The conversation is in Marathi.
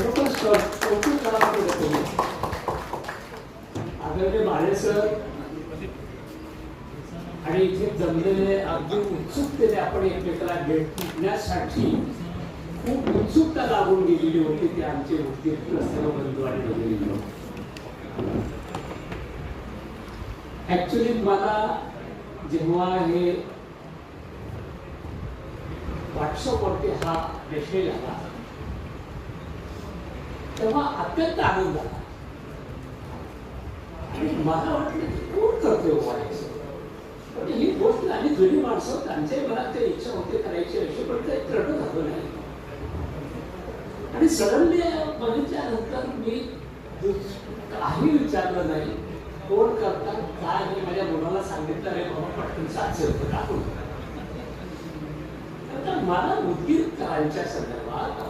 खरोखर कौतुक करावं लागतं. आदरणीय भाले सर आणि इथे जमलेले अगदी उत्सुकतेने आपण एकमेकाला भेटण्यासाठी खूप उत्सुकता लागून गेलेली होती. ते आमचे सर्व बंधू आणि भगिनी. ऍक्च्युली मला जेव्हा हे व्हॉट्सअपवरती हा मेसेज आला तेव्हा अत्यंत आनंद झाला आणि मला वाटलं की कोण करतोय व्हायचं. पण ही गोष्ट आणि जुनी माणसं त्यांच्याही मनात ते इच्छा होते करायची अशी, पण काही करणं झालं नाही. आणि सडनली बघितल्यानंतर मी काही विचारलं नाही, कोण करतात काय हे माझ्या मुलाला सांगितलं रे बाबा पटकन 700 रुपये टाकून. मला उद्गीर करायच्या संदर्भात